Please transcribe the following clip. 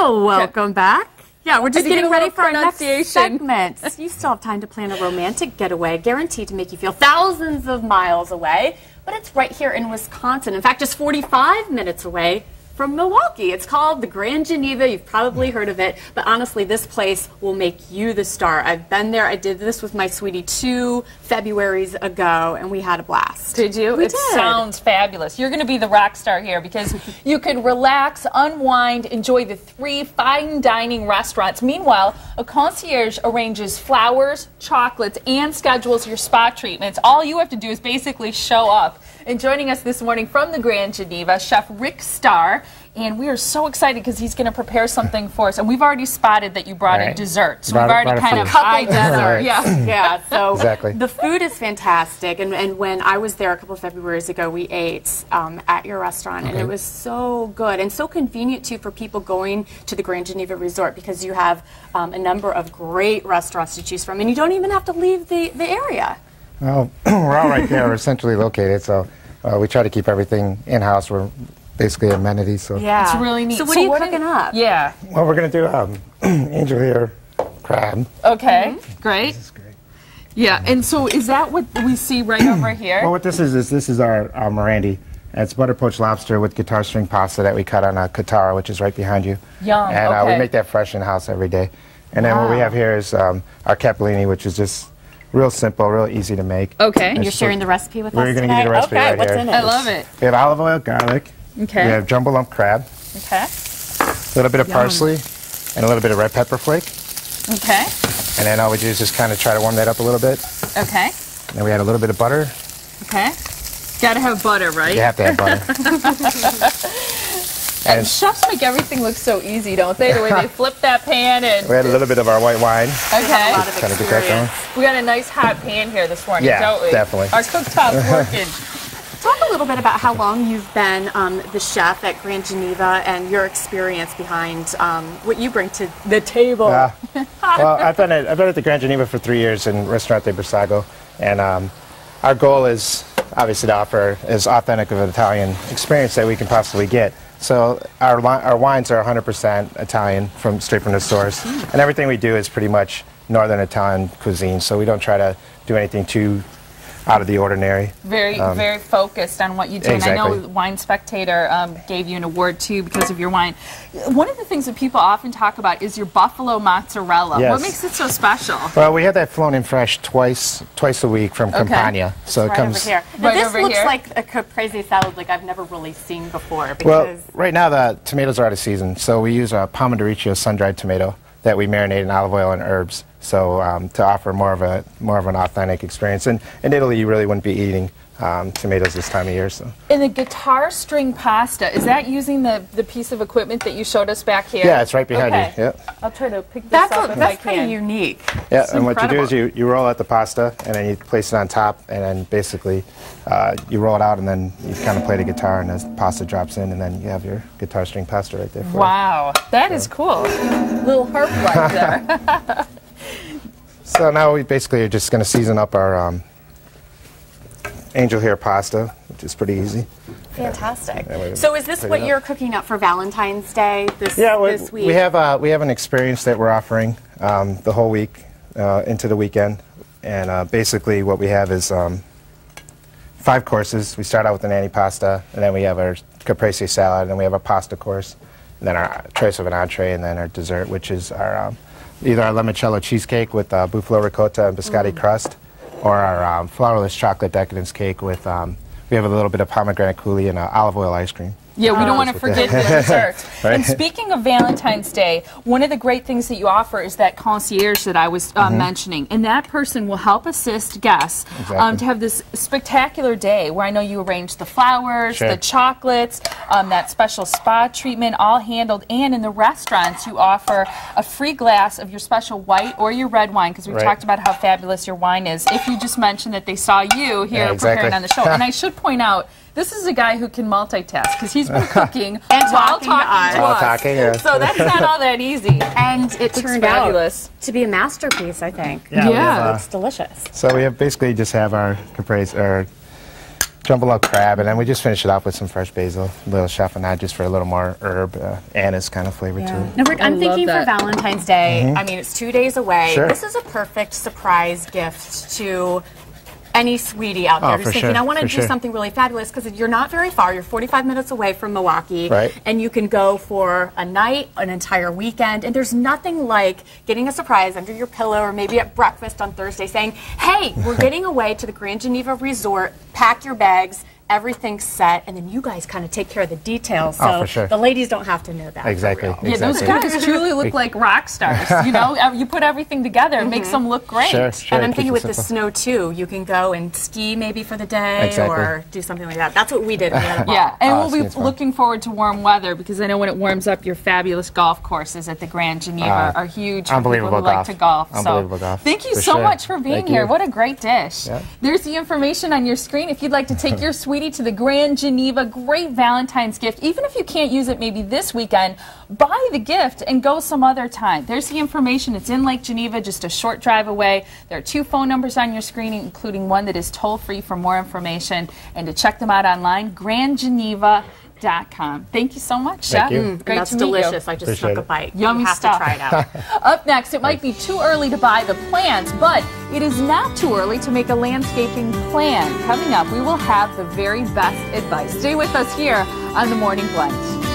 Well, welcome back. Yeah, we're just getting ready for our next segment. You still have time to plan a romantic getaway, guaranteed to make you feel thousands of miles away. But it's right here in Wisconsin. In fact, just 45 minutes away from Milwaukee. It's called the Grand Geneva. You've probably heard of it, but honestly, this place will make you the star. I've been there. I did this with my sweetie 2 Februarys ago, and we had a blast. Did you? We did. Sounds fabulous. You're going to be the rock star here because you can relax, unwind, enjoy the 3 fine dining restaurants. Meanwhile, a concierge arranges flowers, chocolates, and schedules your spa treatments. All you have to do is basically show up. And joining us this morning from the Grand Geneva, Chef Rick Starr. And we are so excited because he's going to prepare something for us. And we've already spotted that you brought a dessert. So we've already kind of eyed that. Yeah, so exactly. The food is fantastic. And when I was there a couple of Februarys ago, we ate at your restaurant. And it was so good and so convenient, too, for people going to the Grand Geneva Resort because you have a number of great restaurants to choose from. And you don't even have to leave the area. Well, we're all right there. We're centrally located, so we try to keep everything in-house. We're basically amenities. So yeah, it's really neat. So what are you cooking up? Yeah. Well, we're going to do angel hair crab. Okay, great. This is great. Yeah, and so is that what we see right over here? Well, what this is our Morandi. It's butter poached lobster with guitar string pasta that we cut on a Katara, which is right behind you. Yum. And we make that fresh in-house every day. And then what we have here is our capellini, which is just real simple, real easy to make. Okay. And you're sharing the recipe with us today? We're going to get a recipe right what's here. in it? I love it. We have olive oil, garlic. Okay. We have jumbo lump crab. Okay. A little bit of parsley and a little bit of red pepper flake. Okay. And then all we do is just kind of try to warm that up a little bit. Okay. And then we add a little bit of butter. Okay. Got to have butter, right? You have to have butter. And chefs make everything look so easy, don't they? The way they flip that pan and... We add a little bit of our white wine. Okay. Kind of get that going. We got a nice hot pan here this morning, don't we? Definitely. Our cooktop's working. Talk a little bit about how long you've been the chef at Grand Geneva and your experience behind what you bring to the table. Well, I've been at the Grand Geneva for 3 years in Restaurant de Bersago, and our goal is obviously to offer as authentic of an Italian experience that we can possibly get. So our wines are 100% Italian, straight from the source, and everything we do is pretty much Northern Italian cuisine. So we don't try to do anything too out of the ordinary. Very focused on what you do. Exactly. And I know Wine Spectator gave you an award too because of your wine. One of the things that people often talk about is your buffalo mozzarella. Yes. What makes it so special? Well, we have that flown in fresh twice a week from Campania. So right it comes over here. Now, this looks like a caprese salad like I've never really seen before. Well, right now the tomatoes are out of season, so we use a Pomodorico sun-dried tomato that we marinate in olive oil and herbs. So to offer more of an authentic experience. And in Italy, you really wouldn't be eating tomatoes this time of year. So. And the guitar string pasta, is that using the piece of equipment that you showed us back here? Yeah, it's right behind you. Yep. I'll try to pick this up if I can. That's pretty unique. Yeah, and what you do is you roll out the pasta, and then you place it on top, and then basically you roll it out, and then you kind of play the guitar, and the pasta drops in, and then you have your guitar string pasta right there. Wow, that is cool. Little harp right there. So now we basically are just going to season up our angel hair pasta, which is pretty easy. Fantastic. So is this what you're cooking up for Valentine's Day this week? We have an experience that we're offering the whole week into the weekend. And basically what we have is 5 courses. We start out with an antipasta, and then we have our caprese salad, and then we have a pasta course, and then our choice of an entree, and then our dessert, which is our either our limoncello cheesecake with buffalo ricotta and biscotti crust, or our flourless chocolate decadence cake with, we have a little bit of pomegranate coulis and olive oil ice cream. Yeah, we don't want to forget the dessert. Right? And speaking of Valentine's Day, one of the great things that you offer is that concierge that I was mentioning. And that person will help assist guests to have this spectacular day where I know you arrange the flowers, the chocolates, that special spa treatment, all handled. And in the restaurants, you offer a free glass of your special white or your red wine, because we talked about how fabulous your wine is, if you just mentioned that they saw you here preparing on the show. And I should point out, this is a guy who can multitask because he's been cooking and while talking to us. So that's not all that easy. And it turned out to be a masterpiece, I think. Yeah. It's delicious. So we have basically just have our caprese, our jumble up crab, and then we just finish it off with some fresh basil, a little chiffonade just for a little more herb, anise kind of flavor to it. Now, Rick, I'm thinking for Valentine's Day, I mean, it's 2 days away. Sure. This is a perfect surprise gift to any sweetie out there who's thinking, I want to do something really fabulous, because you're not very far. You're 45 minutes away from Milwaukee, and you can go for a night, an entire weekend, and there's nothing like getting a surprise under your pillow or maybe at breakfast on Thursday saying, hey, we're getting away to the Grand Geneva Resort, pack your bags, everything's set, and then you guys kind of take care of the details, so the ladies don't have to know that. Exactly. Yeah, those guys truly look like rock stars. You know, you put everything together, it makes them look great. Sure, and I'm thinking with the snow too, you can go and ski maybe for the day or do something like that. That's what we did. Yeah, and we'll be looking forward to warm weather, because I know when it warms up, your fabulous golf courses at the Grand Geneva are huge for people who like to golf. Unbelievable golf. Thank you so much for being here. What a great dish. There's the information on your screen if you'd like to take your sweetie to the Grand Geneva. Great Valentine's gift. Even if you can't use it maybe this weekend, buy the gift and go some other time. There's the information. It's in Lake Geneva, just a short drive away. There are 2 phone numbers on your screen, including one that is toll-free for more information. And to check them out online, grandgeneva.com. Thank you so much, Chef. Thank you. Great to delicious. I just snuck a bite. Yummy you have stuff. to try it out. Up next, it might be too early to buy the plants, but it is not too early to make a landscaping plan. Coming up, we will have the very best advice. Stay with us here on The Morning Blend.